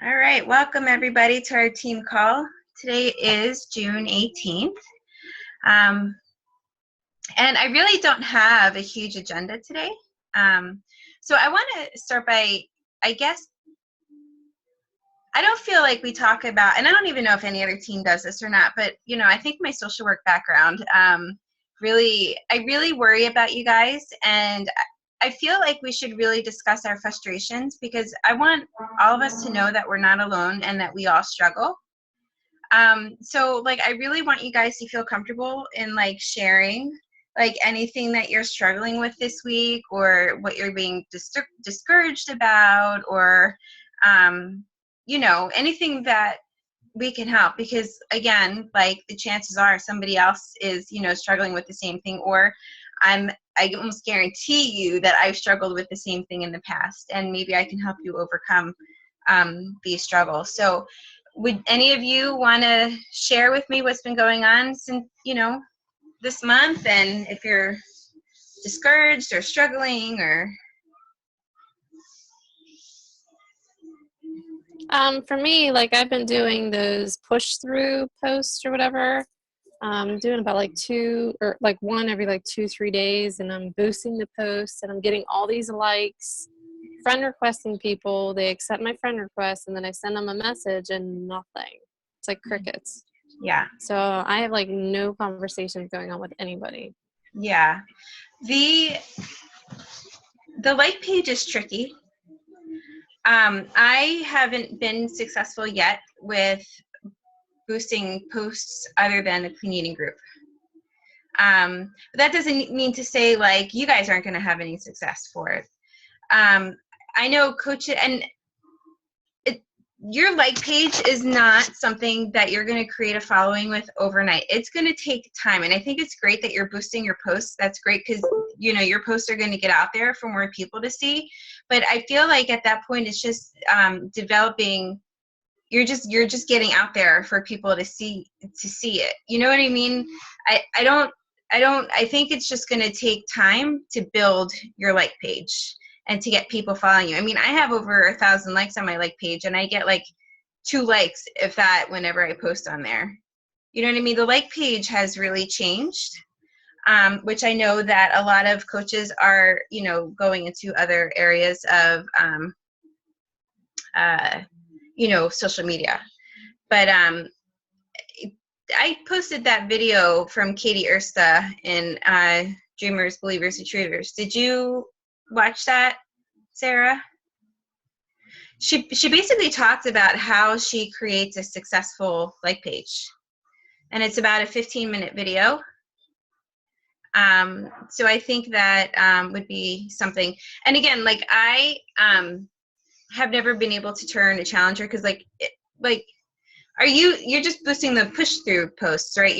All right, welcome everybody to our team call. Today is June 18th. And I really don't have a huge agenda today. So I want to start by, I guess, I don't feel like we talk about, and I don't even know if any other team does this or not, but I think my social work background, I really worry about you guys, and I feel like we should really discuss our frustrations because I want all of us to know that we're not alone and that we all struggle. So I really want you guys to feel comfortable in sharing anything that you're struggling with this week or what you're being discouraged about or anything that we can help, because again, the chances are somebody else is struggling with the same thing, or I almost guarantee you that I've struggled with the same thing in the past, and maybe I can help you overcome these struggles. So would any of you want to share with me what's been going on since this month, and if you're discouraged or struggling or For me, I've been doing those push through posts or whatever. Doing about two or one every 2-3 days, and I'm boosting the posts and I'm getting all these likes, friend requesting people. They accept my friend request and then I send them a message and nothing. It's like crickets. Yeah. So I have no conversations going on with anybody. Yeah. The like page is tricky. I haven't been successful yet with boosting posts other than the clean eating group. But that doesn't mean to say you guys aren't going to have any success for it. I know coaches, and your like page is not something that you're going to create a following with overnight. It's going to take time, and I think it's great that you're boosting your posts. That's great because your posts are going to get out there for more people to see. But I feel like at that point it's just developing. You're just getting out there for people to see it. You know what I mean? I think it's just going to take time to build your like page and to get people following you. I mean, I have over 1,000 likes on my like page, and I get 2 likes, if that, whenever I post on there. You know what I mean? The like page has really changed, which I know that a lot of coaches are, going into other areas of, social media. But I posted that video from Katie Ersta in Dreamers, Believers, Achievers. Did you watch that, Sarah? She basically talked about how she creates a successful like page, and it's about a 15-minute video. So I think that would be something. And again, I have never been able to turn a challenger because you're just boosting the push through posts, right?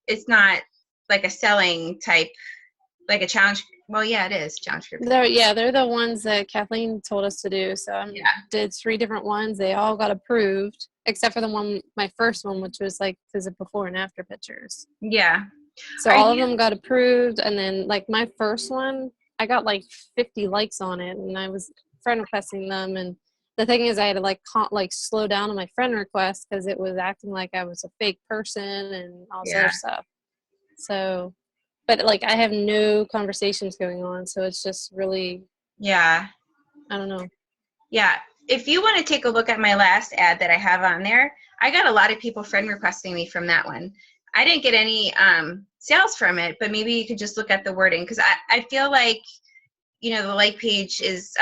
It's not like a selling type, like a challenge. Well, yeah, it is challenge group. They're the ones that Kathleen told us to do. So I did 3 different ones. They all got approved, except for my first one, which was visit before and after pictures. Yeah. So all of them got approved, and then my first one, I got 50 likes on it, and I was friend requesting them. And the thing is, I had to slow down on my friend request because it was acting like I was a fake person and all this other stuff. So, but I have no conversations going on, so it's just really, I don't know. Yeah. If you want to take a look at my last ad that I have on there, I got a lot of people friend requesting me from that one. I didn't get any sales from it, but maybe you could just look at the wording, because I feel like, the like page is,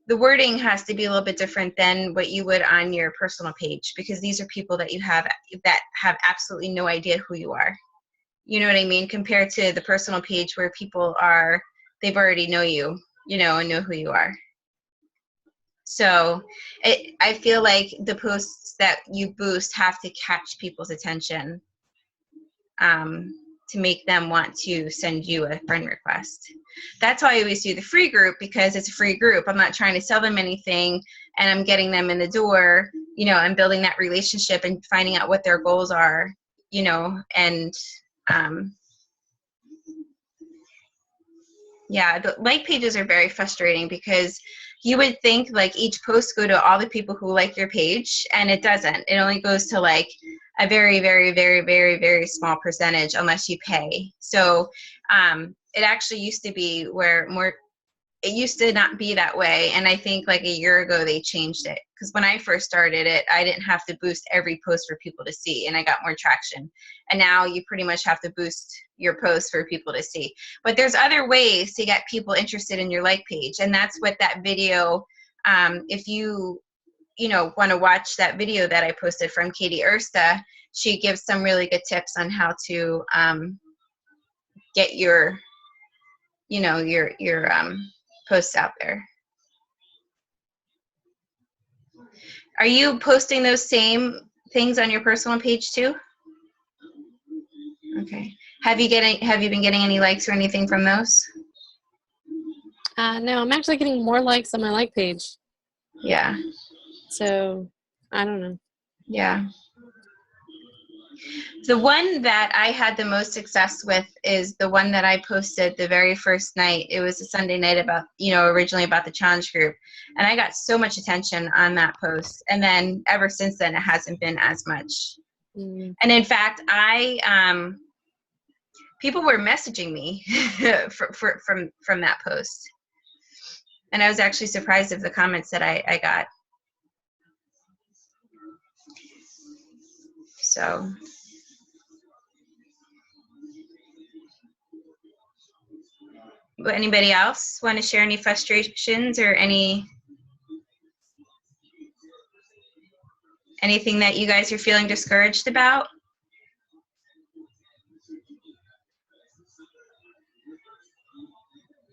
the wording has to be a little bit different than what you would on your personal page, because these are people that you have that have absolutely no idea who you are. You know what I mean? Compared to the personal page where people they've already know you, and know who you are. So I feel like the posts that you boost have to catch people's attention to make them want to send you a friend request. That's why I always do the free group, because it's a free group. I'm not trying to sell them anything, and I'm getting them in the door. I'm building that relationship and finding out what their goals are, and the like pages are very frustrating because you would think like each post go to all the people who like your page, and it doesn't. It only goes to like a very, very, very, very, very small percentage unless you pay. So it actually used to be where more, it used to not be that way. And I think like a year ago they changed it, because when I first started it, I didn't have to boost every post for people to see, and I got more traction. And now you pretty much have to boost your posts for people to see. But there's other ways to get people interested in your like page, and that's what that video, if you want to watch that video that I posted from Katie Ersta, she gives some really good tips on how to get your posts out there. Are you posting those same things on your personal page too? Okay. Have you been getting any likes or anything from those? No, I'm actually getting more likes on my like page. Yeah. So I don't know. Yeah. The one that I had the most success with is the one that I posted the very first night. It was a Sunday night about, originally about the challenge group. And I got so much attention on that post. And then ever since then, it hasn't been as much. Mm. And in fact, people were messaging me from that post. And I was actually surprised of the comments that I got. So. Anybody else want to share any frustrations or anything that you guys are feeling discouraged about?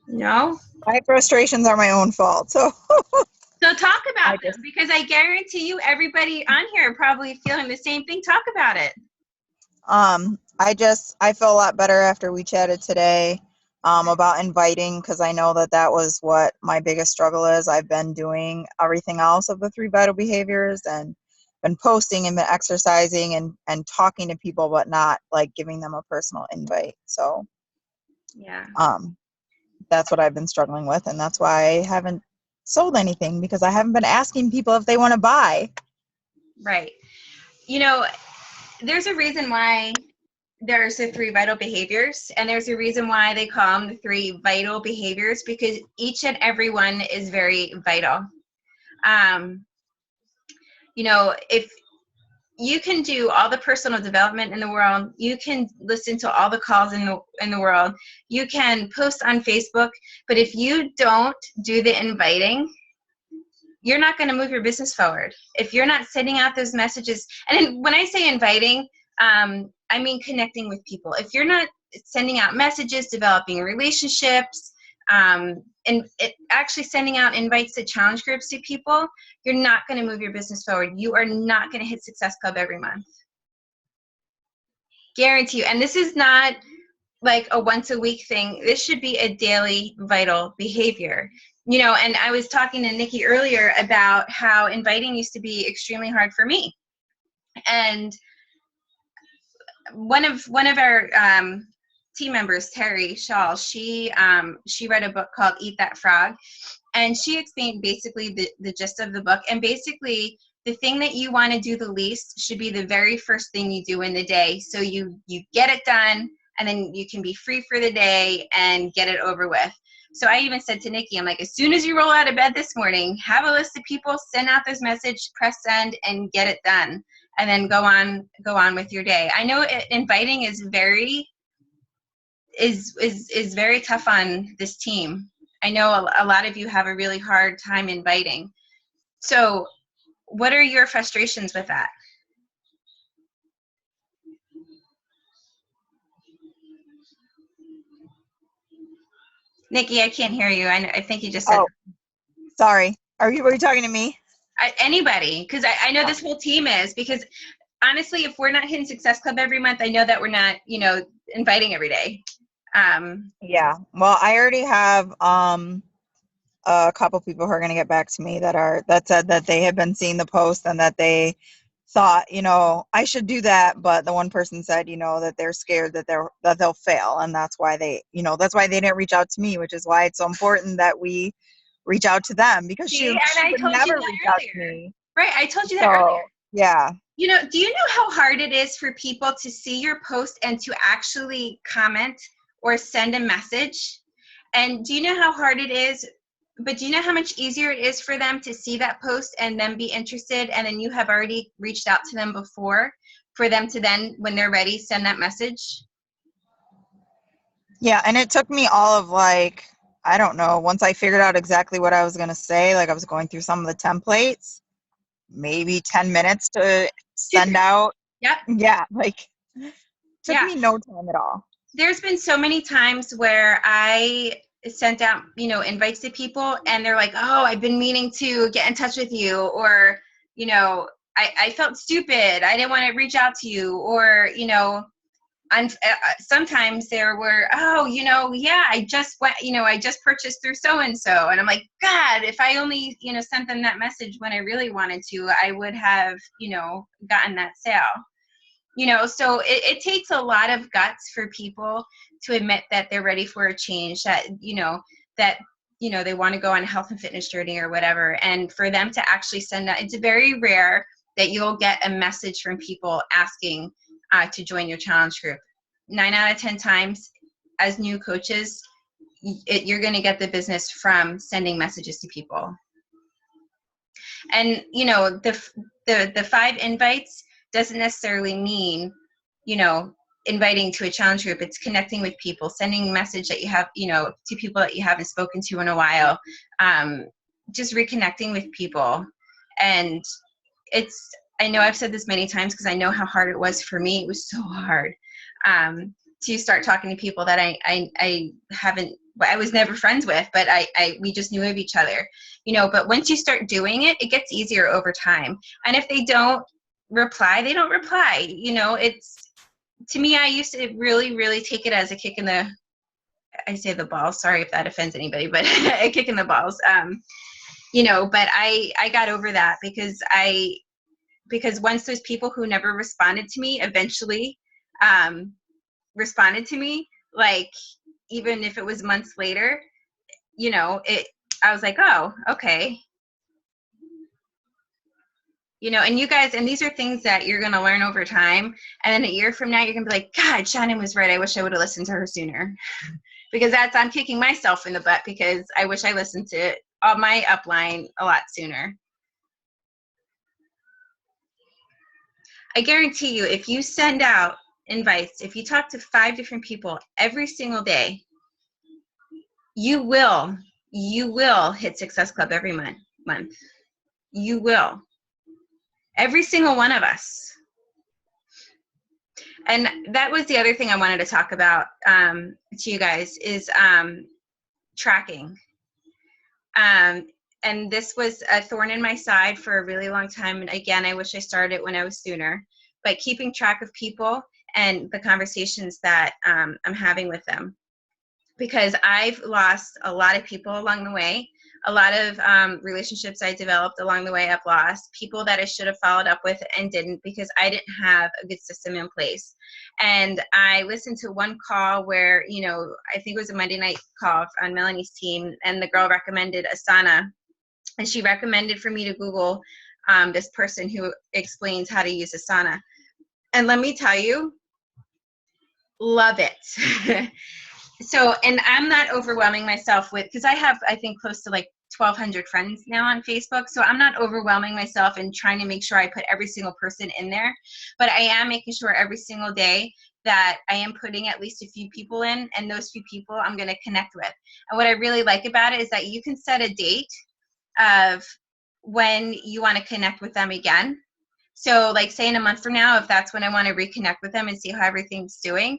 No? My frustrations are my own fault. So talk about them, because I guarantee you everybody on here are probably feeling the same thing. Talk about it. I feel a lot better after we chatted today about inviting, because I know that was what my biggest struggle is. I've been doing everything else of the 3 vital behaviors and been posting and been exercising and talking to people, but not like giving them a personal invite. So yeah, that's what I've been struggling with, and that's why I haven't sold anything, because I haven't been asking people if they want to buy. Right. There's a reason why there's the 3 vital behaviors, and there's a reason why they call them the 3 vital behaviors, because each and every one is very vital. If you can do all the personal development in the world, you can listen to all the calls in the world, you can post on Facebook, but if you don't do the inviting, you're not going to move your business forward. If you're not sending out those messages, and when I say inviting, I mean connecting with people. If you're not sending out messages, developing relationships, and actually sending out invites to challenge groups to people, you're not going to move your business forward. You are not going to hit Success Club every month. Guarantee you. And this is not like a once a week thing. This should be a daily vital behavior. And I was talking to Nikki earlier about how inviting used to be extremely hard for me. And one of our team members, Terry Shaw, she read a book called Eat That Frog, and she explained basically the gist of the book. And basically, the thing that you want to do the least should be the very first thing you do in the day, so you get it done, and then you can be free for the day and get it over with. So I even said to Nikki, I'm like, as soon as you roll out of bed this morning, have a list of people, send out this message, press send, and get it done, and then go on with your day. I know inviting is very tough on this team. I know a lot of you have a really hard time inviting. So what are your frustrations with that? Nikki, I can't hear you. I think you just said. Oh, sorry. Were you talking to me? Anybody, because I know this whole team is, because honestly, if we're not hitting Success Club every month, I know that we're not, inviting every day. Yeah. Well, I already have a couple people who are going to get back to me that said that they have been seeing the post and that they thought, I should do that, but the one person said, that they're scared that they'll fail, and that's why they didn't reach out to me, which is why it's so important that we reach out to them because See, she and I would told you never that reach out to earlier. me. Right, I told you that So, earlier. yeah. You know, do you know how hard it is for people to see your post and to actually comment or send a message? And do you know how hard it is? But do you know how much easier it is for them to see that post and then be interested, and then you have already reached out to them before, for them to then, when they're ready, send that message? Yeah, and it took me all of like, I don't know, once I figured out exactly what I was going to say, like I was going through some of the templates, maybe 10 minutes to send out. Yep. Yeah, like took Yeah. me no time at all. There's been so many times where I sent out, you know, invites to people and they're like, oh, I've been meaning to get in touch with you, or, you know, I felt stupid, I didn't want to reach out to you, or, you know, sometimes there were, oh, you know, yeah, I just went, you know, I just purchased through so and so, and I'm like, God, if I only, you know, sent them that message when I really wanted to, I would have, you know, gotten that sale. You know, so it takes a lot of guts for people to admit that they're ready for a change, that, you know, they want to go on a health and fitness journey or whatever, and for them to actually send that. It's very rare that you'll get a message from people asking to join your challenge group. 9 out of 10 times, as new coaches, you're going to get the business from sending messages to people. And, you know, the 5 invites doesn't necessarily mean, you know, inviting to a challenge group. It's connecting with people, sending a message that you have, you know, to people that you haven't spoken to in a while, just reconnecting with people. And I know I've said this many times because I know how hard it was for me. It was so hard to start talking to people that I was never friends with, but we just knew of each other, you know. But once you start doing it, it gets easier over time. And if they don't reply, they don't reply. You know, to me, I used to really, really take it as a kick in the, I say the balls, sorry if that offends anybody, but a kick in the balls. You know, but I got over that because once those people who never responded to me eventually responded to me, like, even if it was months later, you know, I was like, oh, okay. You know, and you guys, and these are things that you're going to learn over time. And then a year from now, you're going to be like, God, Shannon was right. I wish I would have listened to her sooner. Because I'm kicking myself in the butt because I wish I listened to all my upline a lot sooner. I guarantee you, if you send out invites, if you talk to 5 different people every single day, you will hit Success Club every month. You will. Every single one of us. And that was the other thing I wanted to talk about to you guys is tracking. And this was a thorn in my side for a really long time. And again, I wish I started it when I was sooner. But keeping track of people and the conversations that I'm having with them. Because I've lost a lot of people along the way. A lot of relationships I developed along the way I've lost. People that I should have followed up with and didn't because I didn't have a good system in place. And I listened to one call where, you know, I think it was a Monday night call on Melanie's team, and the girl recommended Asana. And she recommended for me to Google this person who explains how to use Asana. And let me tell you, love it. So, and I'm not overwhelming myself with, because I have, I think, close to like 1,200 friends now on Facebook. So I'm not overwhelming myself and trying to make sure I put every single person in there. But I am making sure every single day that I am putting at least a few people in, and those few people I'm going to connect with. And what I really like about it is that you can set a date of when you want to connect with them again. So like say in a month from now, if that's when I want to reconnect with them and see how everything's doing,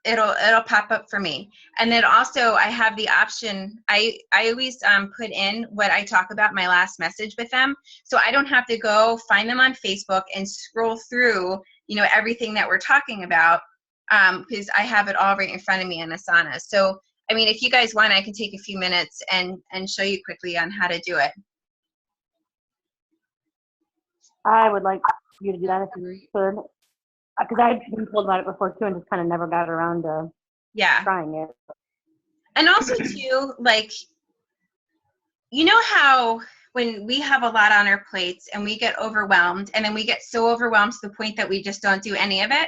it'll pop up for me. And then also I have the option, I always put in what I talk about my last message with them, so I don't have to go find them on Facebook and scroll through, you know, everything that we're talking about, because I have it all right in front of me in Asana. So I mean, if you guys want, I can take a few minutes and show you quickly on how to do it. I would like you to do that if you could. Because I've been told about it before too and just kind of never got around to trying it. And also too, like, you know how when we have a lot on our plates and we get overwhelmed, and then we get so overwhelmed to the point that we just don't do any of it?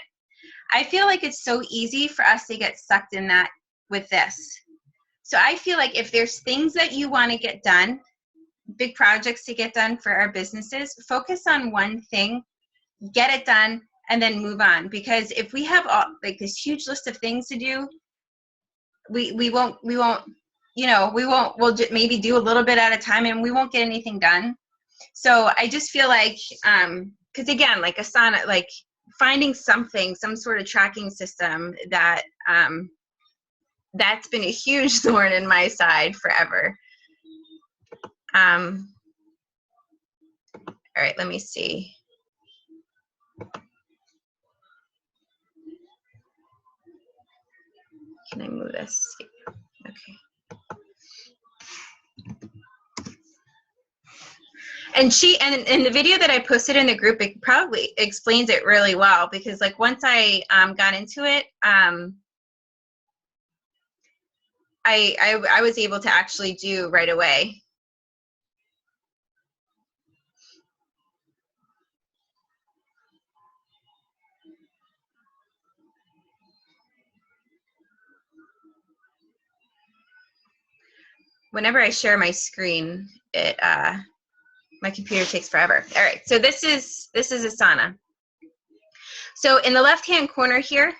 I feel like it's so easy for us to get sucked in that with this. So I feel like if there's things that you want to get done, big projects to get done for our businesses, focus on one thing, get it done, and then move on. Because if we have like this huge list of things to do, we won't, you know, we'll maybe do a little bit at a time and we won't get anything done. So I just feel like, because again, like Asana, like finding something, some sort of tracking system that, that's been a huge thorn in my side forever. All right, let me see. Can I move this? Okay. And in the video that I posted in the group, it probably explains it really well, because like once I got into it, I was able to actually do right away. Whenever I share my screen, it my computer takes forever. All right, so this is Asana. So in the left-hand corner here,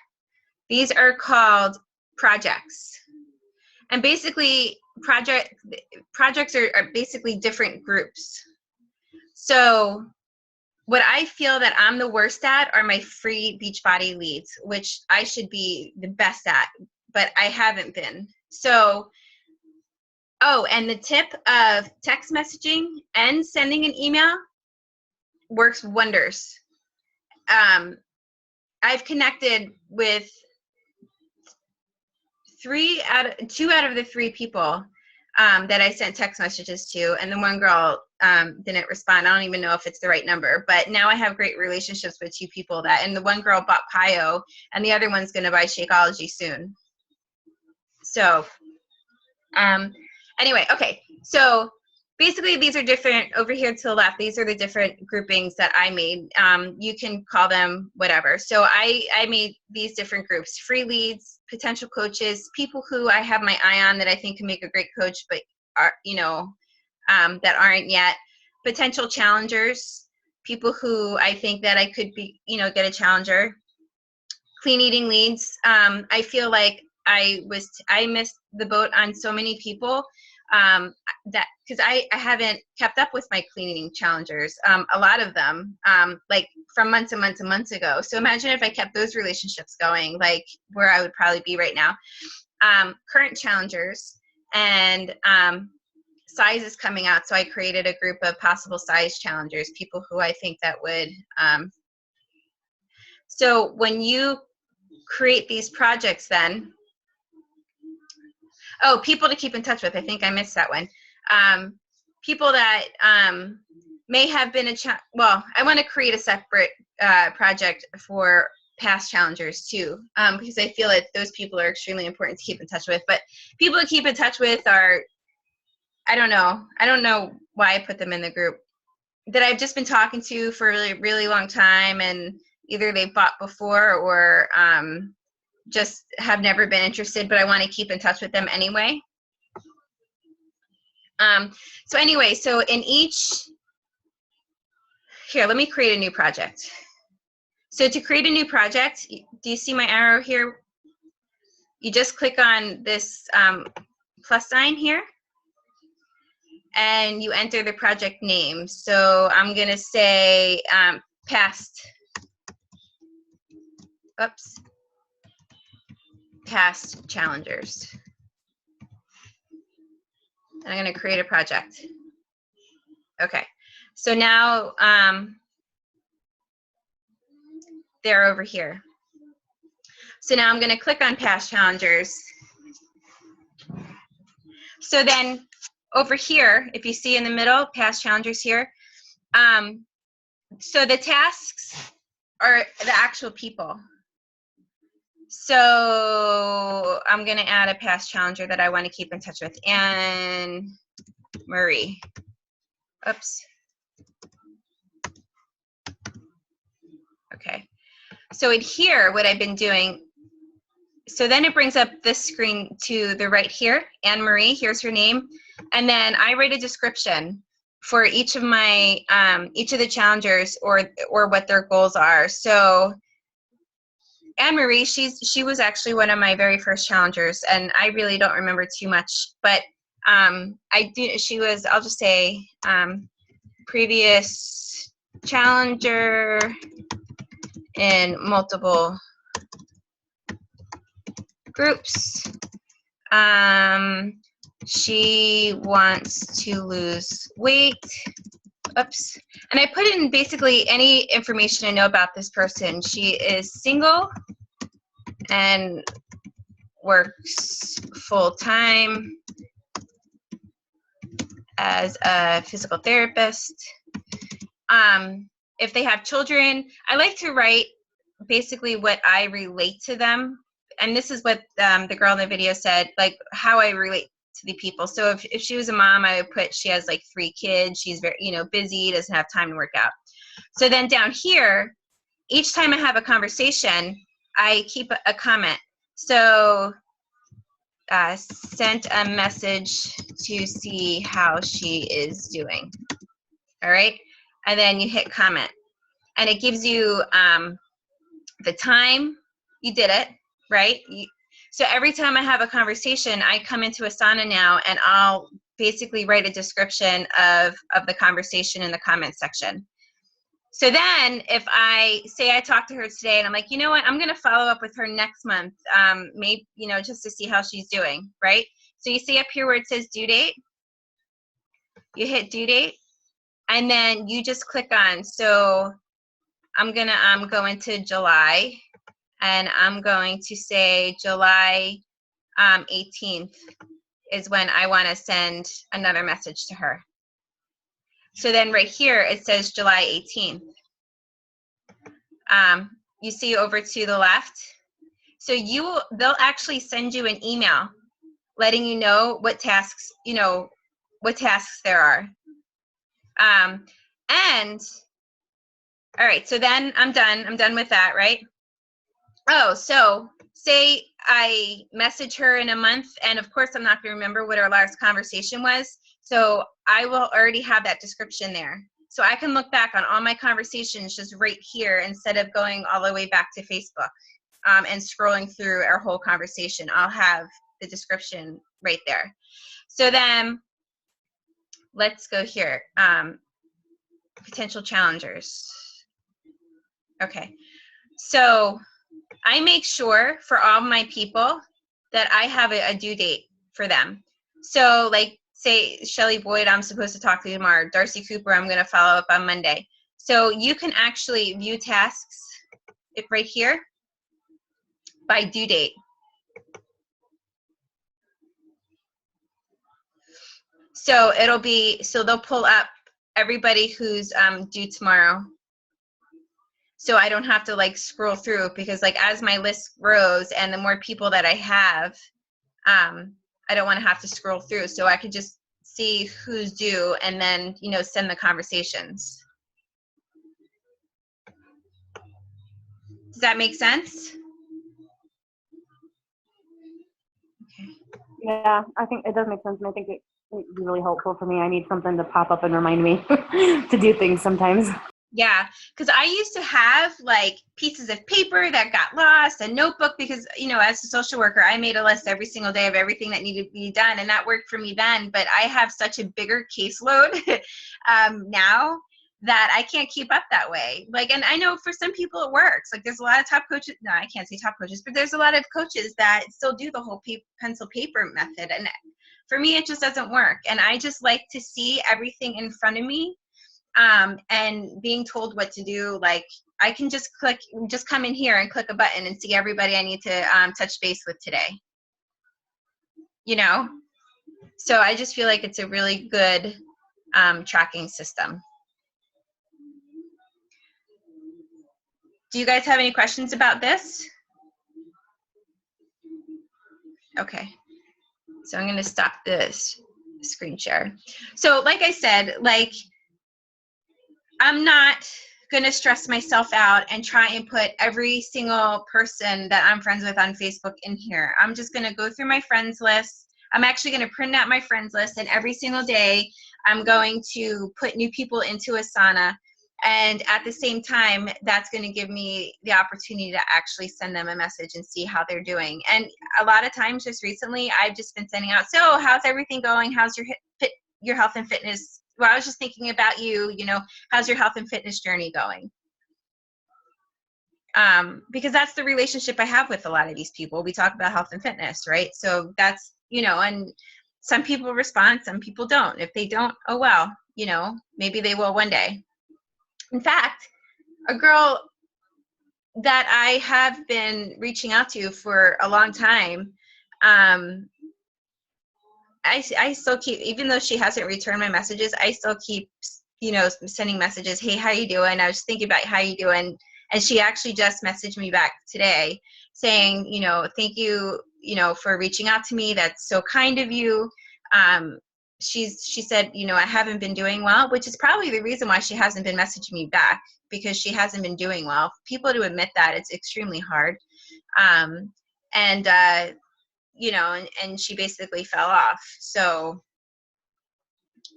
these are called projects. And basically, projects are basically different groups. So what I feel that I'm the worst at are my free Beachbody leads, which I should be the best at, but I haven't been. So, oh, and the tip of text messaging and sending an email works wonders. I've connected with 2 out of the 3 people that I sent text messages to, and the one girl didn't respond. I don't even know if it's the right number, but now I have great relationships with 2 people and the one girl bought Pio, and the other one's going to buy Shakeology soon. So, anyway, okay. So basically these are different. Over here to the left, these are the different groupings that I made. You can call them whatever. So I made these different groups: free leads, potential coaches, people who I have my eye on that I think can make a great coach, but are, you know, that aren't yet, potential challengers, people who I think that I could be, you know, get a challenger, clean eating leads. I feel like I missed the boat on so many people that because I haven't kept up with my clean eating challengers, a lot of them, like from months and months and months ago. So imagine if I kept those relationships going, like where I would probably be right now. Current challengers, and size is coming out, so I created a group of possible size challengers, people who I think that would. So when you create these projects, then, oh, people to keep in touch with. I think I missed that one. People that may have been well, I want to create a separate project for past challengers too, because I feel that those people are extremely important to keep in touch with. But people to keep in touch with are, I don't know why I put them in the group, that I've just been talking to for a really, really long time, and either they've bought before or just have never been interested, but I want to keep in touch with them anyway. So anyway, so in each, here, let me create a new project. So to create a new project, do you see my arrow here? You just click on this plus sign here, and you enter the project name. So I'm gonna say past challengers. And I'm gonna create a project. Okay, so now they're over here. So now I'm gonna click on past challengers. So then over here, if you see in the middle, past challengers here, so the tasks are the actual people. So I'm going to add a past challenger that I want to keep in touch with. And Marie. Oops. Okay. So in here, what I've been doing, so then it brings up this screen to the right here. Anne Marie, here's her name. And then I write a description for each of my, each of the challengers or what their goals are. So Anne Marie, she was actually one of my very first challengers, and I really don't remember too much, but she was, I'll just say, previous challenger in multiple groups. She wants to lose weight. Oops. And I put in basically any information I know about this person. She is single and works full-time as a physical therapist. If they have children, I like to write basically what I relate to them. And this is what the girl in the video said, like how I relate to the people. So if she was a mom, I would put she has like 3 kids. She's very, busy, doesn't have time to work out. So then down here, each time I have a conversation, I keep a comment. So sent a message to see how she is doing. All right. And then you hit comment. And it gives you the time you did it, right? So every time I have a conversation, I come into Asana now and I'll basically write a description of the conversation in the comment section. So then if I say I talked to her today and I'm like, you know what, I'm going to follow up with her next month, maybe, just to see how she's doing, right? So you see up here where it says due date, you hit due date, and then you just click on, so I'm going to go into July, and I'm going to say July 18th is when I want to send another message to her. So then right here, it says July 18th. You see over to the left. So they'll actually send you an email letting you know what tasks, what tasks there are. And all right, so then I'm done with that, right? Oh, so say I message her in a month, and of course I'm not going to remember what our last conversation was. So I will already have that description there. So I can look back on all my conversations just right here instead of going all the way back to Facebook and scrolling through our whole conversation. I'll have the description right there. So then let's go here. Potential challengers. Okay. So I make sure for all my people that I have a due date for them. So like say Shelly Boyd, I'm supposed to talk to tomorrow. Darcy Cooper, I'm going to follow up on Monday. So you can actually view tasks right here by due date. So they'll pull up everybody who's due tomorrow. So I don't have to like scroll through, because like as my list grows and the more people that I have, I don't want to have to scroll through. So I could just see who's due and then, send the conversations. Does that make sense? Okay. Yeah, I think it does make sense, and I think it would be really helpful for me. I need something to pop up and remind me to do things sometimes. Yeah, because I used to have like pieces of paper that got lost, a notebook, because, as a social worker, I made a list every single day of everything that needed to be done, and that worked for me then. But I have such a bigger caseload now that I can't keep up that way. Like, and I know for some people it works. Like, there's a lot of top coaches, no, I can't say top coaches, but there's a lot of coaches that still do the whole pencil paper method. And for me, it just doesn't work. And I just like to see everything in front of me. And being told what to do, like I can just come in here and click a button and see everybody I need to touch base with today. So I just feel like it's a really good tracking system. Do you guys have any questions about this? Okay. So I'm going to stop this screen share. So like I said, like, I'm not going to stress myself out and try and put every single person that I'm friends with on Facebook in here. I'm just going to go through my friends list. I'm actually going to print out my friends list, and every single day I'm going to put new people into Asana. And at the same time, that's going to give me the opportunity to actually send them a message and see how they're doing. And a lot of times just recently, I've just been sending out, so how's everything going? How's your health and fitness? Well, I was just thinking about you, you know, how's your health and fitness journey going? Because that's the relationship I have with a lot of these people. We talk about health and fitness, right? So that's, you know, and some people respond, some people don't. If they don't, oh well, you know, maybe they will one day. In fact, a girl that I have been reaching out to for a long time, I still keep, even though she hasn't returned my messages, I still keep, you know, sending messages. Hey, how you doing? I was thinking about how you doing. And she actually just messaged me back today saying, you know, thank you, you know, for reaching out to me. That's so kind of you. She said, you know, I haven't been doing well, which is probably the reason why she hasn't been messaging me back, because she hasn't been doing well. People to admit that, it's extremely hard. You know, and she basically fell off. So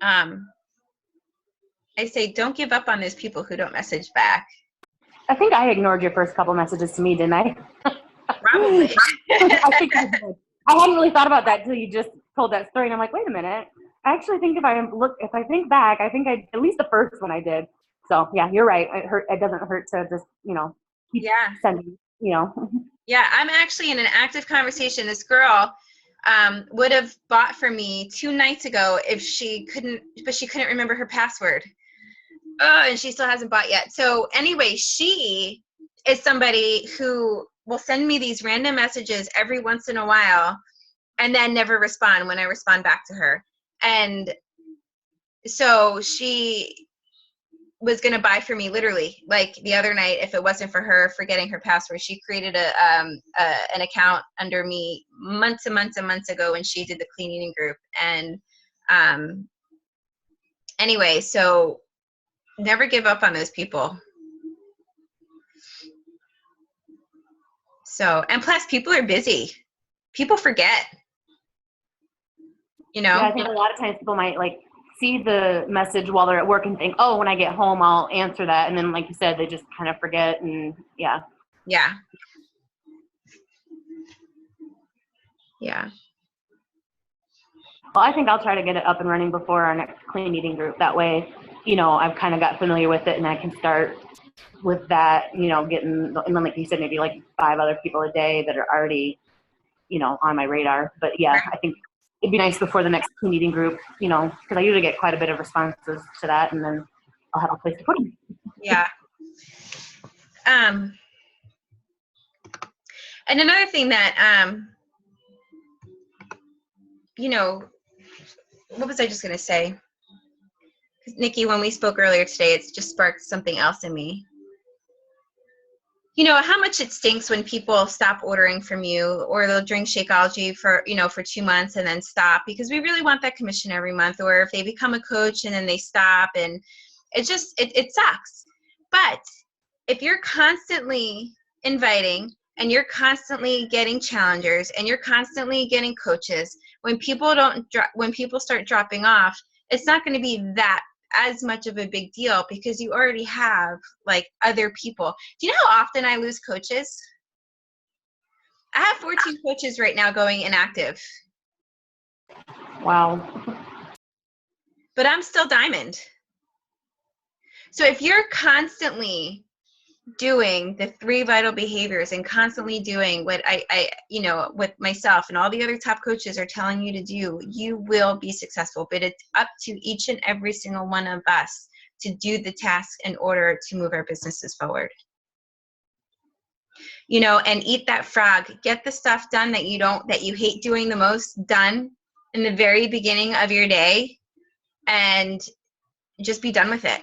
I say, don't give up on those people who don't message back. I think I ignored your first couple messages to me, didn't I? Probably. I think I did. I hadn't really thought about that until you just told that story, and I'm like, wait a minute. I actually think if I think back, I think at least the first one I did. So yeah, you're right. It doesn't hurt to just, you know, keep sending, you know. Yeah, I'm actually in an active conversation. This girl would have bought from me 2 nights ago if she couldn't remember her password. And she still hasn't bought yet. So anyway, she is somebody who will send me these random messages every once in a while and then never respond when I respond back to her. And so she was going to buy for me literally, like the other night, if it wasn't for her forgetting her password. She created an account under me months and months and months ago when she did the clean eating group. And anyway, so never give up on those people. So, and plus people are busy. People forget, you know? Yeah, I think a lot of times people might like see the message while they're at work and think, oh, when I get home, I'll answer that. And then, like you said, they just kind of forget. And yeah. Yeah. Yeah. Well, I think I'll try to get it up and running before our next clean eating group. That way, you know, I've kind of got familiar with it and I can start with that, you know, and then like you said, maybe like 5 other people a day that are already, you know, on my radar. But yeah, I think it'd be nice before the next clean eating group, you know, because I usually get quite a bit of responses to that, and then I'll have a place to put them. Yeah. And another thing that, you know, what was I just going to say? Nikki, when we spoke earlier today, it's just sparked something else in me. You know, how much it stinks when people stop ordering from you, or they'll drink Shakeology for, you know, for 2 months and then stop, because we really want that commission every month. Or if they become a coach and then they stop, and it just, it sucks. But if you're constantly inviting and you're constantly getting challengers and you're constantly getting coaches, when people start dropping off, it's not going to be that as much of a big deal, because you already have like other people. Do you know how often I lose coaches? I have 14 coaches right now going inactive. Wow. But I'm still diamond. So if you're constantly doing the 3 vital behaviors and constantly doing what I you know, what myself and all the other top coaches are telling you to do, you will be successful. But it's up to each and every single one of us to do the task in order to move our businesses forward. You know, and eat that frog. Get the stuff done that you hate doing the most done in the very beginning of your day, and just be done with it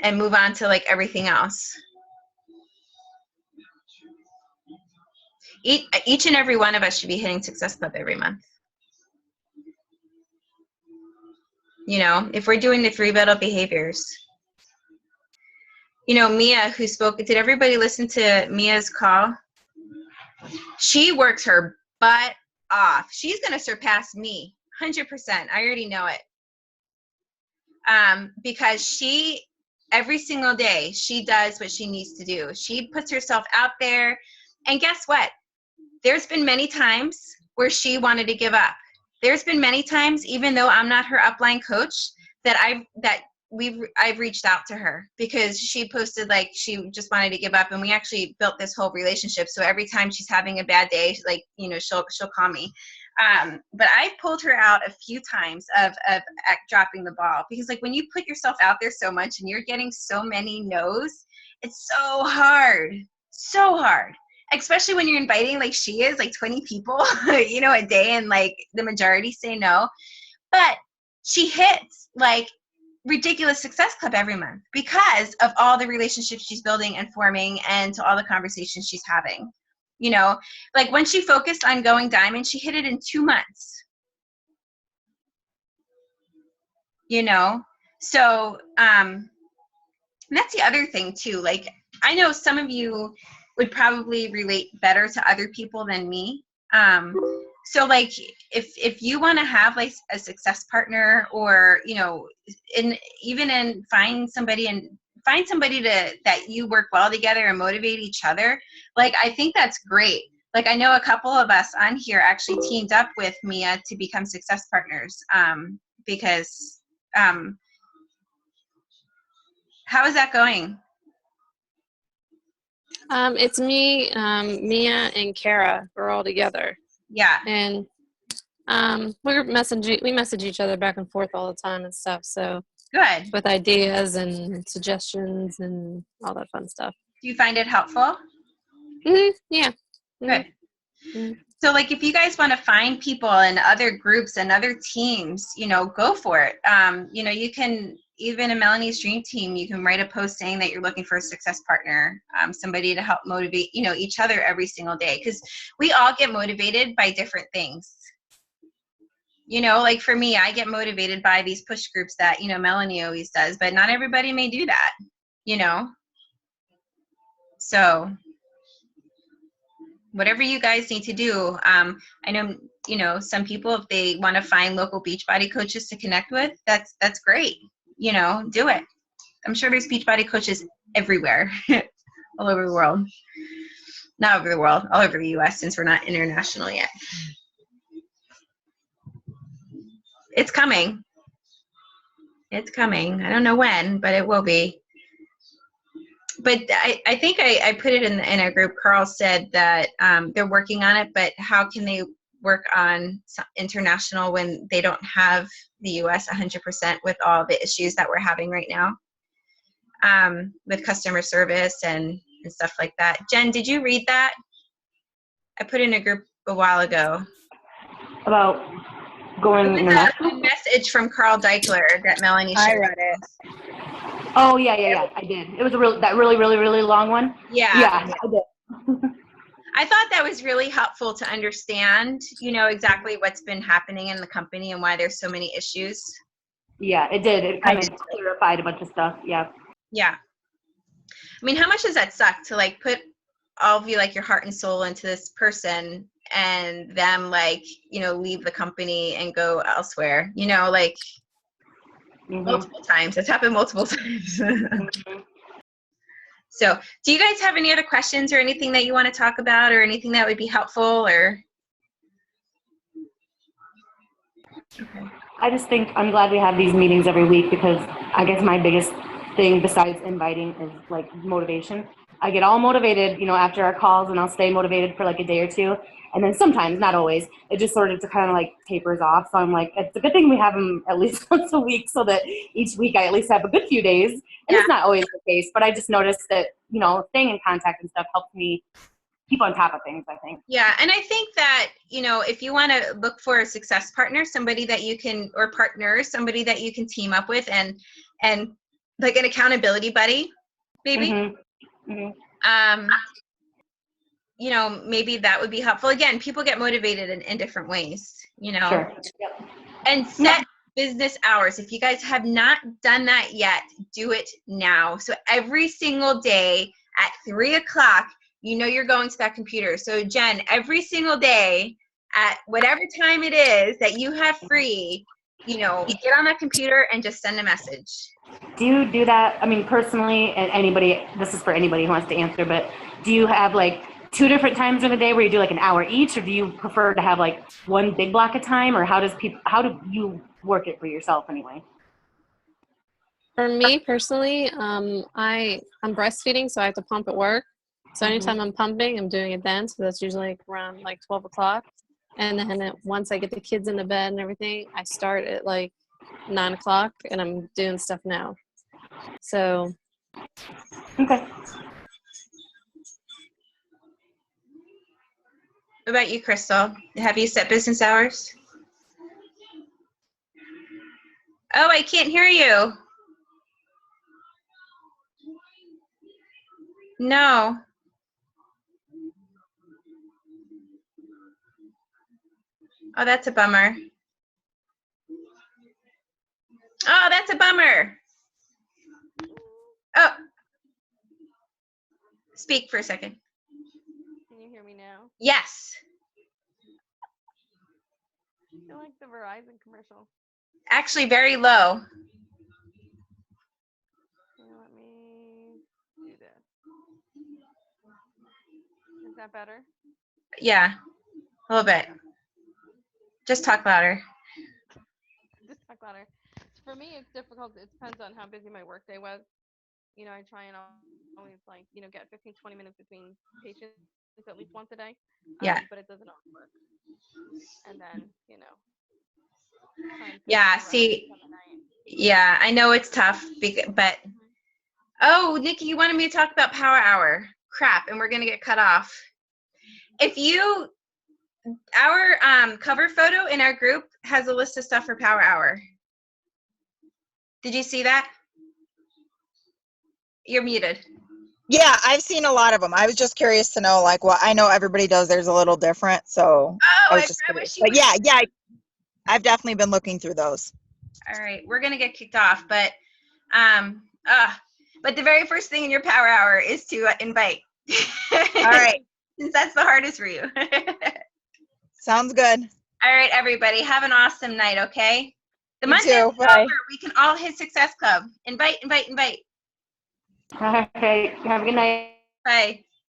and move on to like everything else. Each and every one of us should be hitting Success Club every month. You know, if we're doing the 3 vital behaviors. You know, Mia, who spoke, did everybody listen to Mia's call? She works her butt off. She's going to surpass me 100%. I already know it. Because she, every single day, she does what she needs to do. She puts herself out there. And guess what? There's been many times where she wanted to give up. There's been many times, even though I'm not her upline coach, that I've reached out to her because she posted like she just wanted to give up, and we actually built this whole relationship. So every time she's having a bad day, like, you know, she'll call me. But I pulled her out a few times of dropping the ball, because like when you put yourself out there so much and you're getting so many no's, it's so hard, especially when you're inviting, like she is, like 20 people, you know, a day, and like the majority say no. But she hits like ridiculous Success Club every month because of all the relationships she's building and forming, and to all the conversations she's having. You know, like when she focused on going diamond, she hit it in 2 months. You know, so that's the other thing too. Like, I know some of you would probably relate better to other people than me. So like if you want to have like a success partner, or, you know, find somebody that you work well together and motivate each other, like I think that's great. Like I know a couple of us on here actually teamed up with Mia to become success partners, because how is that going? It's me, Mia, and Kara. We're all together. Yeah. And we message each other back and forth all the time and stuff. So Good. with ideas and suggestions and all that fun stuff. Do you find it helpful? Mm-hmm. Yeah. Good. Mm-hmm. So like if you guys want to find people in other groups and other teams, you know, go for it. You know, you can, even in Melanie's Dream Team, you can write a post saying that you're looking for a success partner, somebody to help motivate, you know, each other every single day. Because we all get motivated by different things. You know, like for me, I get motivated by these push groups that, you know, Melanie always does, but not everybody may do that, you know. So whatever you guys need to do. I know, you know, some people, if they want to find local Beachbody coaches to connect with, that's great. You know, do it. I'm sure there's Beachbody coaches everywhere, all over the world. Not over the world, all over the U.S., since we're not international yet. It's coming. It's coming. I don't know when, but it will be. But I think I put it in a group. Carl said that they're working on it, but how can they work on international when they don't have the U.S. 100% with all the issues that we're having right now, with customer service and stuff like that. Jen, did you read that? I put in a group a while ago. About going international? A message from Carl Deichler that Melanie shared. I read it. Oh, yeah, I did. It was that really long one? Yeah. Yeah, I did. I thought that was really helpful to understand, you know, exactly what's been happening in the company and why there's so many issues. Yeah, it did. It kind of clarified a bunch of stuff. Yeah. Yeah. I mean, how much does that suck to like put all of you, like your heart and soul into this person, and them like, you know, leave the company and go elsewhere, you know, like multiple times. It's happened multiple times. So do you guys have any other questions or anything that you want to talk about, or anything that would be helpful, or? Okay. I just think I'm glad we have these meetings every week, because I guess my biggest thing besides inviting is like motivation. I get all motivated, you know, after our calls, and I'll stay motivated for like a day or two. And then sometimes, not always, it just sort of kind of like tapers off. So I'm like, it's a good thing we have them at least once a week, so that each week I at least have a good few days. And Yeah. It's not always the case, but I just noticed that, you know, staying in contact and stuff helps me keep on top of things, I think. Yeah, and I think that, you know, if you want to look for a success partner, somebody that you can, or partner, somebody that you can team up with, and like an accountability buddy, maybe. you know, maybe that would be helpful. Again, people get motivated in different ways, you know. Sure. Yep. And set business hours. If you guys have not done that yet, do it now. So every single day at 3 o'clock, you know you're going to that computer. So Jen, every single day at whatever time it is that you have free, you know, get on that computer and just send a message. Do you do that? I mean, personally, and anybody, this is for anybody who wants to answer, but do you have like 2 different times in the day where you do like an hour each, or do you prefer to have like one big block of time, or how do you work it for yourself anyway? For me personally, I'm breastfeeding, so I have to pump at work. So anytime I'm pumping, I'm doing it then. So that's usually like around like 12 o'clock. And then once I get the kids into bed and everything, I start at like 9 o'clock and I'm doing stuff now. So. Okay. What about you, Crystal? Have you set business hours? Oh, I can't hear you. No. Oh, that's a bummer. Oh, that's a bummer. Oh. Speak for a second. Can you hear me now? Yes. I feel like the Verizon commercial. Actually, very low. Let me do this. Is that better? Yeah, a little bit. Just talk louder. Just talk louder. For me, it's difficult. It depends on how busy my workday was. You know, I try and always like, you know, get 15, 20 minutes between patients at least once a day. Yeah. But it doesn't always work. And then, you know. Yeah, see, yeah, I know it's tough, but, oh, Nikki, you wanted me to talk about Power Hour. Crap, and we're going to get cut off. Our cover photo in our group has a list of stuff for Power Hour. Did you see that? You're muted. Yeah, I've seen a lot of them. I was just curious to know, like, what I know everybody does. There's a little different, so Oh, I was just curious. But yeah, I've definitely been looking through those. All right, we're gonna get kicked off, but the very first thing in your Power Hour is to invite. All right, Since that's the hardest for you. sounds good. All right, everybody, have an awesome night. Okay. The You Monday too. is Bye. over. We can all hit Success Club. Invite. Okay. Have a good night. Bye.